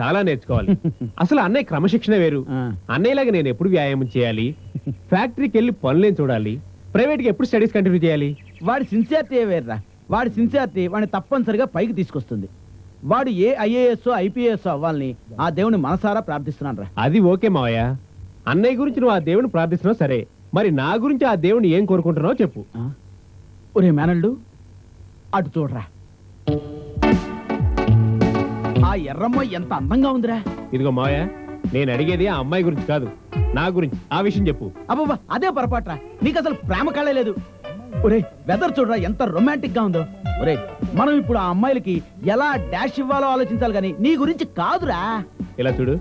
చాలా నేర్చుకోవాలి. అసలు అన్నయ్య క్రమశిక్షణ వేరు. అన్నయ్యలాగా నేను ఎప్పుడు వ్యాయామం చేయాలి, ఫ్యాక్టరీకి వెళ్ళి పనులేం చూడాలి, ప్రైవేట్ గా ఎప్పుడు స్టడీస్ కంటిన్యూ చేయాలి. వాడి సిన్సియారిటీ వేర్రా. వాడి సిన్సియారిటీ వాడిని తప్పనిసరిగా పైకి తీసుకొస్తుంది. వాడు ఏ ఐఏఎస్ ఐపీఎస్ అవ్వాలని ఆ దేవుని మనసారా ప్రార్థిస్తున్నాను రా. అది ఓకే మావయ్య. అన్నయ్య గురించి నువ్వు ఆ దేవుని ప్రార్థిస్తున్నావు సరే, మరి నా గురించి ఆ దేవుని ఏం కోరుకుంటున్నావు చెప్పు. ఒరే మేనల్డు, అటు చూడరా. ఆ ఎర్రమ్మ ఎంత అందంగా ఉందిరా. ఇదిగో మావయ్య, నేను అడిగేది ఆ అమ్మాయి గురించి కాదు, నా గురించి. ఆ విషయం చెప్పు. అబ్బబ్బా, అదే పొరపాట్రా. నీకు అసలు ప్రేమ కళే లేదు. ఒరే వెదర్ చూడరా ఎంత రొమాంటిక్ గా ఉందో. ఒరే మనం ఇప్పుడు ఆ అమ్మాయిలకి ఎలా డాష్ ఇవ్వాలో ఆలోచించాలి గాని నీ గురించి కాదురా. ఇలా చూడు,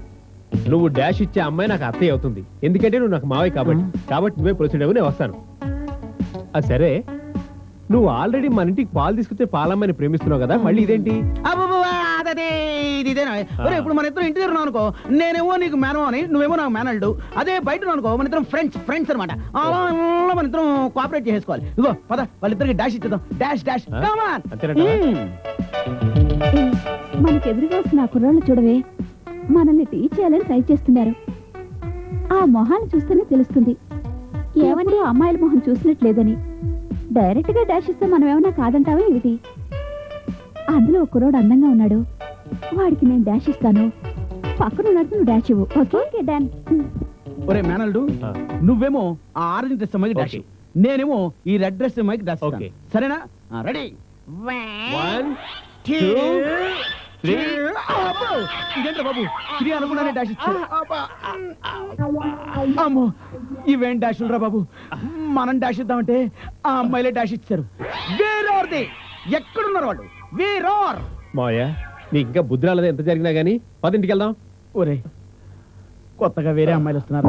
నువ్వు డాష్ ఇచ్చే అమ్మాయి నాకు అత్తయ్య అవుతుంది, ఎందుకంటే నువ్వు నాకు మావయ్య కాబట్టి నువ్వే ప్రొసీడ్ అవ్వు, నేను వస్తాను. అది సరే, నువ్వు ఆల్రెడీ మన ఇంటికి పాలు తీసుకొచ్చే పాలమ్మని ప్రేమిస్తున్నావు కదా, మళ్ళీ ఇదేంటి? ఒరే ఇప్పుడు మన ఇద్దరు ఇంటి దగ్గర అనుకో, నేనేమో నీకు మేనో అని, నువ్వేమో నాకు మేనల్డు. అదే బయట అనుకో, మన ఇద్దరం ఫ్రెండ్స్ అనమాట. మన ఇద్దరం కోఆపరేట్ చేసుకోవాలి. ఇగో పద, వాళ్ళిద్దరికి డాష్ ఇచ్చేద్దాం. Dash dash. మనకి ఎదురుగా వస్తున్న ఆ కుర్రాళ్ళు చూడవే, మనల్ని టీచ్ చేయాలని ట్రై చేస్తున్నారు. ఆ మొహాన్ని చూస్తేనే తెలుస్తుంది ఏమని అమ్మాయిల మొహం చూసినట్లేదని. డైరెక్ట్ గా డాష్ ఇస్తే మనం ఏమన్నా కాదంటావా ఏమిటి? అందులో ఒక కుర్రోడు అందంగా ఉన్నాడు, వాడికి నేను డాష్ ఇస్తాను, పక్కన ఉన్నట్టు నువ్వు డాష్ ఇవ్వు. Okay done. ఒరే మేనల్డు, నువ్వేమో ఆ ఆరెంజ్ డ్రెస్ అమ్మాయికి డాష్, నేనేమో ఈ రెడ్ డ్రెస్ అమ్మాయికి డాష్. ఓకే సరేనా? రెడీ. 1 2 3. ఇదేంట్రా బాబు, ఇది అనుకున్నానే డాష్ ఇచ్చారు. అమ్మో, ఇవేం డాషులు రా బాబు. మనం డాష్ ఇద్దామంటే ఆ అమ్మాయిలే డాష్ ఇచ్చారు. వేరే ఎక్కడున్నారు వాళ్ళు? వేరోర్ మావయ్య, నీకు ఇంకా బుద్ధి రాలేదు, ఎంత జరిగినా గానీ. పదింటికి వెళ్దాం. ఒరే కొత్తగా వేరే అమ్మాయిలు వస్తున్నారు,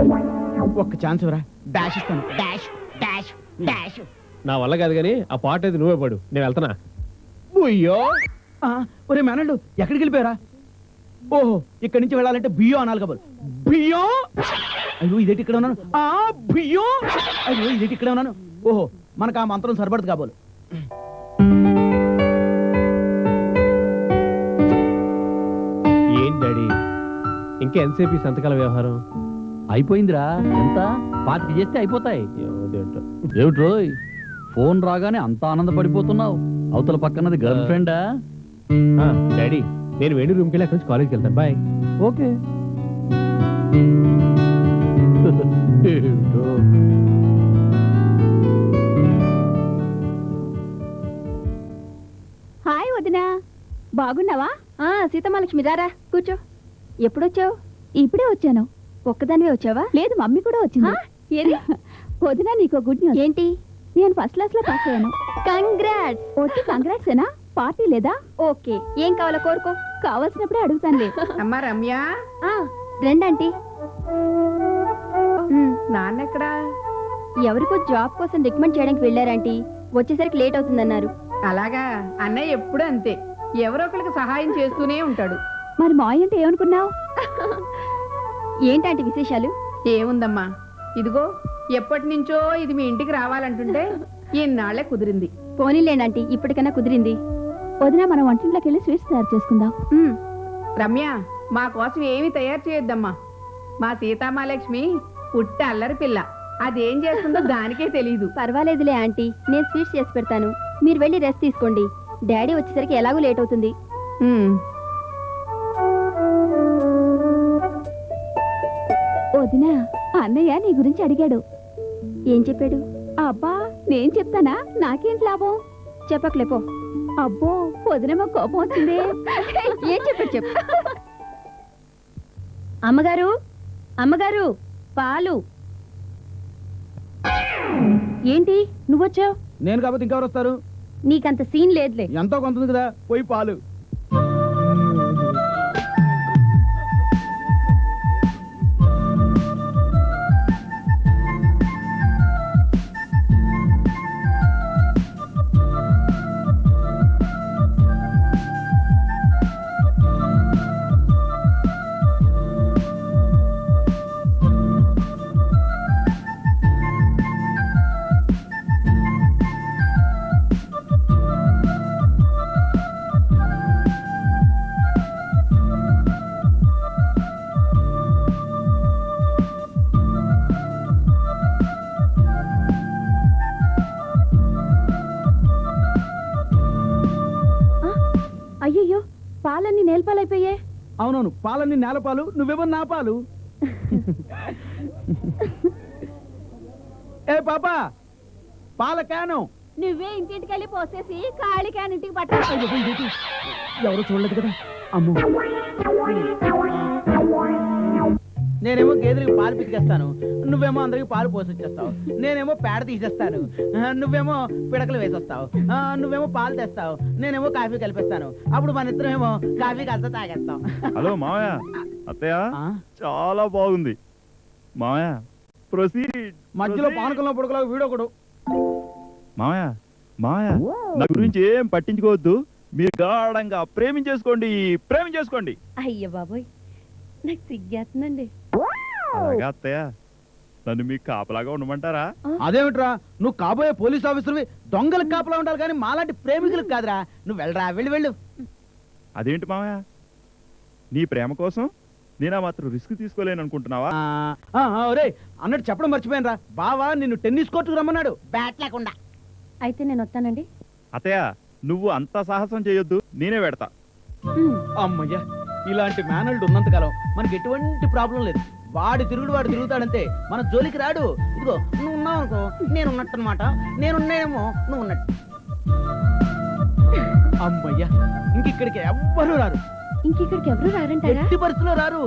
ఒక్క ఛాన్స్ ఇవ్వరా. డాష్ ఇస్తాను. Dash dash dash. నా వల్ల కాదు కానీ ఆ పాట అయితే నువ్వే పడు, నేను వెళ్తున్నా. అయ్యో, ఒరే మేనల్డు ఎక్కడికి వెళ్ళిపోయారా? ఓహో, ఇక్కడి నుంచి వెళ్ళాలంటే బియ్యో అనాలి కాబోలు. బియ్యో. అయ్యో ఇదేంటి ఇక్కడ ఉన్నాను. బియ్యో. అయ్యో ఇదేంటి ఇక్కడ ఉన్నాను. ఓహో, మనకు ఆ మంత్రం సరిపడదు కాబోలు. ఏం డాడీ, ఇంకా ఎంతసేపు ఈ సంతకాల వ్యవహారం? అయిపోయిందిరా. ఎంత పాతికి చేస్తే అయిపోతాయి. ఏమిట్రో ఫోన్ రాగానే అంత ఆనందపడిపోతున్నావు? అవతల పక్కనది గర్ల్ ఫ్రెండా? డాడీ, నేను వేణు రూమ్కి వెళ్ళి అక్కడి నుంచి కాలేజ్కి వెళ్తాను. బాయ్. ఓకే. హాయ్ వదినా, బాగున్నావా? సీతమాలక్ష్మి రారా కూర్చో. ఎప్పుడొచ్చావు? ఇప్పుడే వచ్చాను. ఒక్కదానివే వచ్చావా? లేదు, మమ్మీ కూడా వచ్చింది. ఏది? వదినా, నీకు గుడ్ న్యూస్. ఏంటి? నేను ఫస్ట్ క్లాస్ లో పాస్ అయ్యాను. కంగ్రాట్స్. ఓకే, కంగ్రాట్స్ ఏనా? పార్టీ లేదా? ఓకే, ఏం కావాలో కోరుకో. కావాల్సినప్పుడే అడుగుతానులే. అమ్మా రమ్య, రండి. నాన్నెక్కడా? ఎవరికో జాబ్ కోసం రికమెండ్ చేయడానికి వెళ్ళారంటీ, వచ్చేసరికి లేట్ అవుతుందన్నారు. అలాగా, అన్నయ్య ఎప్పుడు అంతే, ఎవరో ఒకరికి సహాయం చేస్తూనే ఉంటాడు. మరి మాయ అంటే ఏమనుకున్నావు? ఏంటంటే విశేషాలు? ఏముందమ్మా, ఇదిగో ఎప్పటి నుంచో ఇది మీ ఇంటికి రావాలంటుంటే ఈనాళ్లే కుదిరింది. పోనీలేండి, ఇప్పటికైనా కుదిరింది. వదిన, మనం వంటింట్లోకి వెళ్ళి స్వీట్స్ తయారు చేసుకుందాం. రమ్య, మా కోసం ఏమి తయారు చేయొద్దమ్మా. మా సీతామహాలక్ష్మి పుట్ట అల్లరి పిల్ల, అదేం చేస్తుందో దానికే తెలీదు. పర్వాలేదులే ఆంటీ, నేను స్వీట్స్ చేసి పెడతాను, మీరు వెళ్ళి రెస్ట్ తీసుకోండి. డాడీ వచ్చేసరికి ఎలాగూ లేట్ అవుతుంది. వదినా, అన్నయ్య నీ గురించి అడిగాడు. ఏం చెప్పాడు? అబ్బా, నేను చెప్తానా? నాకేంటి లాభం? చెప్పకలేపో. అబ్బో, వదినేమో కోపం వచ్చింది. ఏం చెప్పాడు చెప్పు. అమ్మగారు, అమ్మగారు, పాలు. ఏంటి నువ్వొచ్చావు? నేను కాబట్టి ఇంకెవరు వస్తారు? నీకంత సీన్ లేదులే. ఎంతో కొంత ఉంది కదా, పోయి పాలు. నేల్పాలైపోయే అవునవును, పాలన్నీ నేల పాలు, నువ్వేమో నా పాలు. ఏ పాపా, పాల క్యాను. నువ్వే ఇంటింటికి వెళ్ళి పోసేసి ఖాళీ క్యాన్ ఇంటికి పట్ట. ఎవరు చూడలేదు కదా. అమ్మో, నేనేమో గేదెలకు పాలు పితికేస్తాను, నువ్వేమో అందరికి పాలు పోసొచ్చేస్తావు. నేనేమో పేడ తీసేస్తాను, నువ్వేమో పిడకలు వేసొస్తావు. నువ్వేమో పాలు తెస్తావు, నేనేమో కాఫీ కలిపిస్తాను. అప్పుడు మన ఇద్దరేమో కాఫీ కలిసి తాగేస్తాం. హలో మామయ్య, అత్తయ్య చాలా బాగుంది. మామయ్య ప్రొసీడ్. మధ్యలో పానకంలో పుడకలో వీడొకడు. మామయ్య మామయ్య, నా గురించి ఏం పట్టించుకోవద్దు. మీరు గాఢంగా ప్రేమించేసుకోండి. అయ్య బాబోయ్, నాకు సిగ్గేస్తుందండి. అలాగా అత్తయ్య, నన్ను మీకు కాపలాగా ఉండమంటారా? అదేమిట్రా, నువ్వు కాబోయే పోలీస్ ఆఫీసర్వి దొంగలకు కాపలా ఉండాలి కానీ మాలాంటి ప్రేమికులకు కాదురా. నువ్వు వెళ్ళరా, వెళ్ళు. అదేంటి మామయ్య, నీ ప్రేమ కోసం నేనా మాత్రం రిస్క్ తీసుకోలేను అనుకుంటున్నావా? ఒరే, అన్నట్టు చెప్పడం మర్చిపోయాను రా. బావా నిన్ను టెన్నిస్ కోర్టుకు రమ్మన్నాడు, బ్యాట్ లేకుండా. అయితే నేను వస్తానండి. అత్తయ్య, నువ్వు అంత సాహసం చేయొద్దు, నేనే పెడతా. అమ్మయ్యా, ఇలాంటి మేనల్డ్ ఉన్నంతకాలం మనకి ఎటువంటి ప్రాబ్లం లేదు. వాడు తిరుగుతాడంతే, మన జోలికి రాడు. ఇదిగో నువ్వు ఉన్నావు అనుకో, నేను ఉన్నట్టు అనమాట. నేనున్నాయేమో నువ్వు ఉన్నట్టు. అమ్మయ్యా, ఇంకిక్కడికి ఎవ్వరూ రారు. ఇంకిక్కడికి ఎవరు రారంటారా? ఎట్టి పరిస్థితిలో రారు.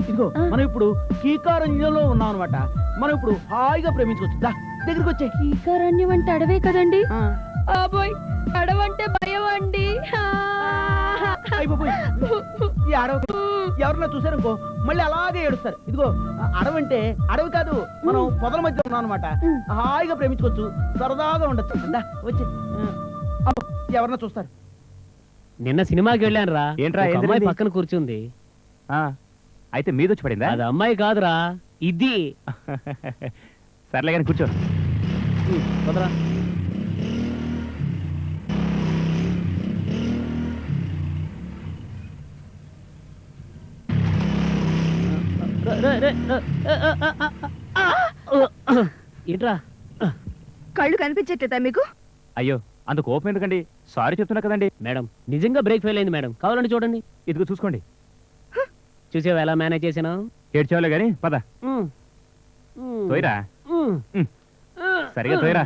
ఇదిగో మనం ఇప్పుడు కీకారణ్యంలో ఉన్నాం అనమాట. మనం ఇప్పుడు హాయిగా ప్రేమించుకోవచ్చు. దగ్గరికి వచ్చే. కీకారణ్యం అంటే అడవే కదండి. అబ్బోయ్, అడవంటే భయం అండి. ఈ అడవి ఎవరన్నా చూసారనుకో మళ్ళీ అలాగే ఏడుస్తారు. ఇదిగో అడవంటే అడవి కాదు, మనం పొదల మధ్య ఉన్నాం అనమాట. హాయిగా ప్రేమించుకోవచ్చు, సరదాగా ఉండొచ్చు. వచ్చి ఎవరన్నా చూస్తారు. నిన్న సినిమాకి వెళ్ళాను రా. ఏంట్రా, ఒక ఏం అమ్మాయి జరిగింది? పక్కన కూర్చుంది. అయితే మీదొచ్చి పడిందా? అది అమ్మాయి కాదురా, ఇది. సర్లే కానీ కూర్చో. వదరా. ఏంట్రా, కళ్ళు కనిపించట్లేదా మీకు? అయ్యో, అంత కోపం ఎందుకండి? సారీ చెప్తున్నా కదండి. మేడం నిజంగా బ్రేక్ ఫెయిల్ అయింది మేడం, కావాలంటే చూడండి. ఇదిగో చూసుకోండి. చూసావా ఎలా మేనేజ్ చేసాను? ఏడ్చేవాళ్ళే గాని పద. తోయరా, సరిగా తోయరా.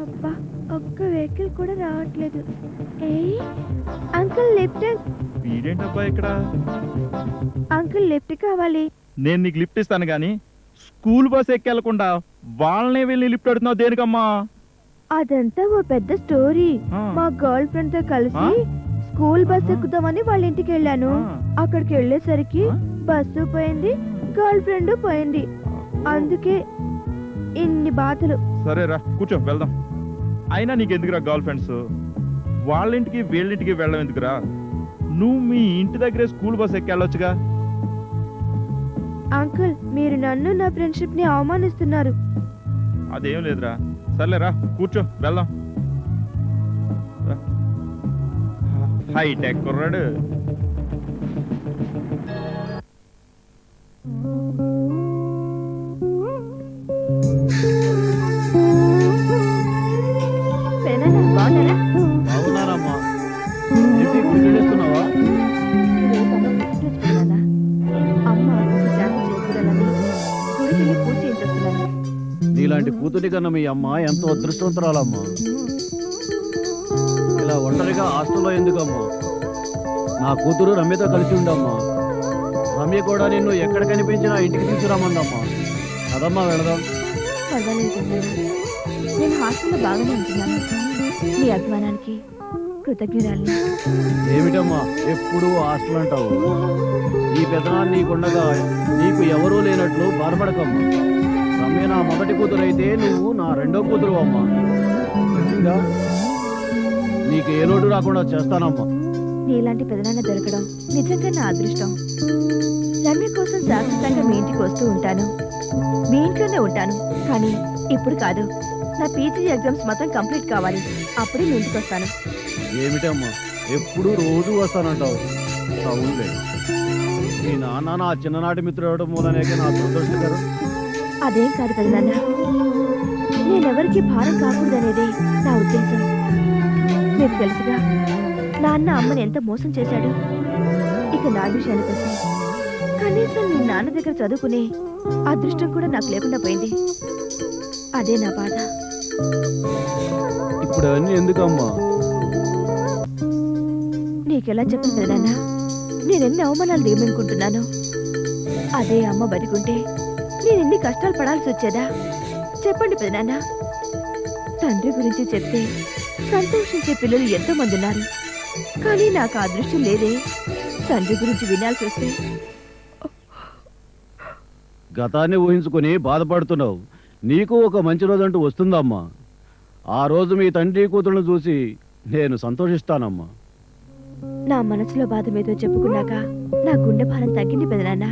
అబ్బా, ఒక్క వెహికల్ కూడా రావట్లేదు. Uncle lift. వీడేంటబ్బా ఇక్కడ? అంకుల్ లిఫ్ట్ కావాలి. నేను నీకు లిఫ్ట్ ఇస్తాను గాని స్కూల్ బస్ ఎక్కెళ్ళకుండా వాళ్ళనే వెళ్ళి లిఫ్ట్ అడుగుతున్నావు దేనికమ్మా? అదంతా ఓ పెద్ద స్టోరీ. ఆ. మా గర్ల్ ఫ్రెండ్ తో కలిసి ఆ? స్కూల్ బస్ ఎక్కుదామని వాళ్ళ ఇంటికి వెళ్ళాను. ఆ. అక్కడికి వెళ్ళేసరికి ఆ? బస్సు పోయింది, గర్ల్ ఫ్రెండ్ పోయింది. అందుకే ఇన్ని బాధలు. సరేరా, కూర్చో, వెళ్దాం. అయినా నీకెందుకురా గర్ల్ ఫ్రెండ్స్? వాళ్ళ ఇంటికి వీళ్ళింటికి వెళ్ళడం ఎందుకురా? నువ్వు మీ ఇంటి దగ్గరే స్కూల్ బస్ ఎక్కెళ్ళొచ్చుగా. అంకుల్, మీరు నన్ను నా ఫ్రెండ్షిప్ ని అవమానిస్తున్నారు. అదేం లేదురా. సర్లేరా, కూర్చో, వెళ్దాం. హైటెక్ కుర్రాడు. పెదనాన్న, బాగున్నారా? బాగున్నారమ్మా. ఏంటి ఇప్పుడు వెళ్ళేస్తున్నావా? అమ్మ శాంతి చేకూరాలని గుడికి వెళ్ళి పూజ చేయించేస్తున్నాను. నీలాంటి కూతురి కన్నా మీ అమ్మ ఎంతో అదృష్టవంతురాలమ్మా. ఇలా ఒంటరిగా హాస్టల్లో ఎందుకమ్మా? నా కూతురు రమ్యతో కలిసి ఉండమ్మా. రమ్య కూడా నిన్ను ఎక్కడ కనిపించినా ఇంటికి తీసుకురామందమ్మా. కదమ్మా, వెళదాం. పర్వాలేదు పెదనాన్న. నేను హాస్టల్లో బాగానే ఉంటున్నాను. మీ అభిమానానికి కృతజ్ఞురాలి. ఏమిటమ్మా ఎప్పుడు హాస్టల్ అంటావు? ఈ పెదనాన్ని నీకుండగా నీకు ఎవరూ లేనట్లు బాధపడకమ్మా. రమ్య నా మొదటి కూతురు అయితే నువ్వు నా రెండో కూతురు అమ్మా. నిజంగా నీకు ఏ లోటు రాకుండా చేస్తానమ్మా. నీలాంటి పెదనాన్న దొరకడం నిజంగా నా అదృష్టం. రమ్య కోసం శాశ్వతంగా మీ ఇంటికి వస్తూ ఉంటాను. మీ ఇంట్లోనే ఉంటాను, కానీ ఇప్పుడు కాదు. నా పీజీ ఎగ్జామ్స్ మొత్తం కంప్లీట్ కావాలి, అప్పుడే మీ ఇంటికి వస్తాను. ఏమిటమ్మా ఎప్పుడు రోజు వస్తానంటావు? అవునులే, మీ నాన్న నా చిన్ననాటి మిత్రుడు అవడం మూలనే నా దురదృష్టకరం. అదేం కాదు పెదనాన్న, నేనెవరికి భారం కాకూడదనేదే నా ఉద్దేశం. మీకు తెలుసుగా, నాన్న అమ్మని ఎంత మోసం చేశాడు. ఇక నా విషయానికి వస్తే కనీసం మీ నాన్న దగ్గర చదువుకునే అదృష్టం కూడా నాకు లేకుండా పోయింది. అదే నా బాధ. ఇప్పుడు అన్నీ ఎందుకమ్మా? నీకెలా చెప్పను నాన్న, నేనెన్ని అవమానాలు దిగమనుకుంటున్నాను. అదే అమ్మ బతికుంటే నేనెన్ని కష్టాలు పడాల్సి వచ్చేదా? చెప్పండి పెదనాన్న. తండ్రి గురించి చెప్తే సంతోషించే పిల్లలు ఎంతో మంది ఉన్నారు, కానీ నాకు ఆ అదృష్టం లేదే. తండ్రి గురించి వినాల్సి వస్తే గతాన్ని ఊహించుకుని బాధపడుతున్నావు. నీకు ఒక మంచి రోజు అంటూ వస్తుందమ్మా. ఆ రోజు మీ తండ్రి కూతురును చూసి నేను సంతోషిస్తానమ్మా. నా మనసులో బాధ మీతో చెప్పుకున్నాక నా గుండె భారం తగ్గింది పెదనాన్న.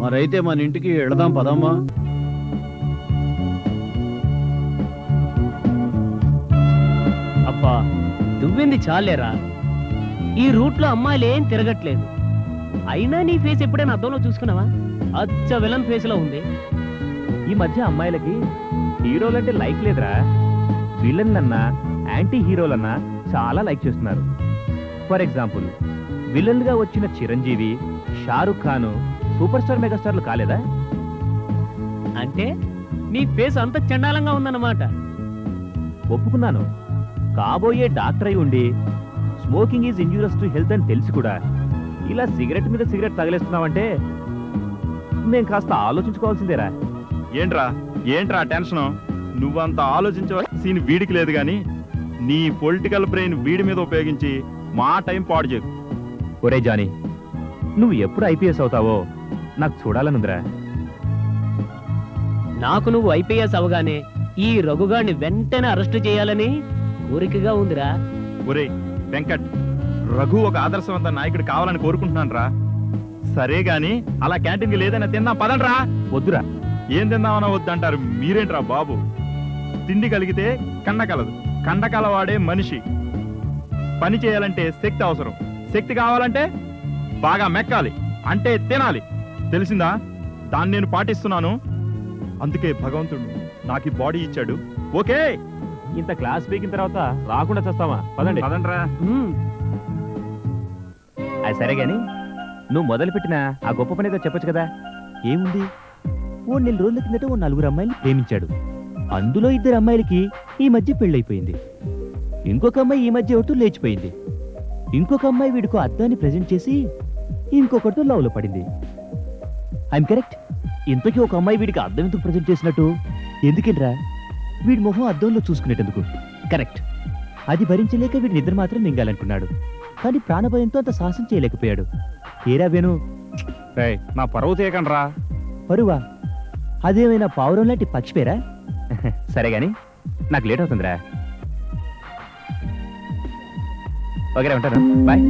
మరైతే మన ఇంటికి వెళదాం పదమ్మా. అబ్బా దువ్వింది చాలేరా. ఈ రూట్ లో అమ్మాయిలు ఏం తిరగట్లేదు. అయినా నీ ఫేస్ ఎప్పుడైనా అద్దంలో చూసుకున్నావా? అచ్చ విలన్ ఫేస్ లో ఉంది. ఈ మధ్య అమ్మాయిలకి హీరోలంటే లైక్ లేదురా. విలన్లన్నా యాంటీ హీరోలన్నా చాలా లైక్ చేస్తున్నారు. ఫర్ ఎగ్జాంపుల్, విలన్ గా వచ్చిన చిరంజీవి, షారుఖ్ ఖాన్ సూపర్ స్టార్ మెగాస్టార్లు కాలేదా? అంటే నీ ఫేస్ అంత చండాలంగా ఉందన్నమాట. ఒప్పుకున్నాను. కాబోయే డాక్టర్ అయి ఉండి smoking is injurious to health అని తెలిసి కూడా ఇలా సిగరెట్ మీద సిగరెట్ తగిలేస్తున్నావంటే నేను కాస్త ఆలోచించుకోవాల్సిందేరా. ఏంట్రా టెన్షన్? నువ్వంత ఆలోచించవలసిన వీడికి లేదు గాని నీ పొలిటికల్ బ్రెయిన్ వీడి మీద ఉపయోగించి మా టైం పాడు చేయకు. ఒరే జానీ, నువ్వు ఎప్పుడు ఐపీఎస్ అవుతావో నాకు చూడాలనుందిరా. నాకు నువ్వు ఐపీఎస్ అవగానే ఈ రఘుగాడిని వెంటనే అరెస్ట్ చేయాలని కోరికగా ఉందిరా. ఒరే వెంకట్, రఘు ఒక ఆదర్శవంత నాయకుడు కావాలని కోరుకుంటున్నాను రా. సరే గాని అలా క్యాంటీన్కి లేదైనా తిందాం పదండ్రా. వద్దురా. ఏం తిందామన్నా వద్దంటారు మీరేంట్రా బాబు? తిండి కలిగితే కండ కలదు, కండ కలవాడే మనిషి. పని చేయాలంటే శక్తి అవసరం, శక్తి కావాలంటే బాగా మెక్కాలి, అంటే తినాలి. తెలిసిందా? దాన్ని నేను పాటిస్తున్నాను. అందుకే భగవంతుడు నాకు ఈ బాడీ ఇచ్చాడు. ఓకే, ఇంత క్లాస్ పీకిన తర్వాత రాకుండా చేస్తావా? పదండి. పదండ్రా. అది సరే గాని నువ్వు మొదలుపెట్టిన ఆ గొప్ప పని ఏదో చెప్పొచ్చు కదా. ఏముంది, ఓ 4 రోజుల కిందట ఓ 4 అమ్మాయిలు ప్రేమించాడు. అందులో 2 అమ్మాయిలకి ఈ మధ్య పెళ్ళైపోయింది. ఇంకొక అమ్మాయి ఈ మధ్య ఒకటి లేచిపోయింది. ఇంకొక అమ్మాయి వీడికో అద్దాన్ని ప్రెజెంట్ చేసి ఇంకొకటితో లవ్ లో పడింది. I'm correct? ఇంతకీ ఒక అమ్మాయి వీడికి అద్దం ఎందుకు ప్రెజెంట్ చేసినట్టు? ఎందుకేంట్రా? వీడి మొహం అద్దంలో చూసుకునేటందుకు. కరెక్ట్. అది భరించలేక వీడి నిద్ర మాత్రం మింగాలనుకున్నాడు. కానీ ప్రాణభయంతో అంత సాహసం చేయలేకపోయాడు. ఏరా వేణు, నా పరువు తీయకండ్రా. పరువా? అదేమైనా పావురం లాంటి పక్షి పేరా? సరే గాని నాకు లేట్ అవుతుందిరా. ఓకే ఉంటాను, బాయ్.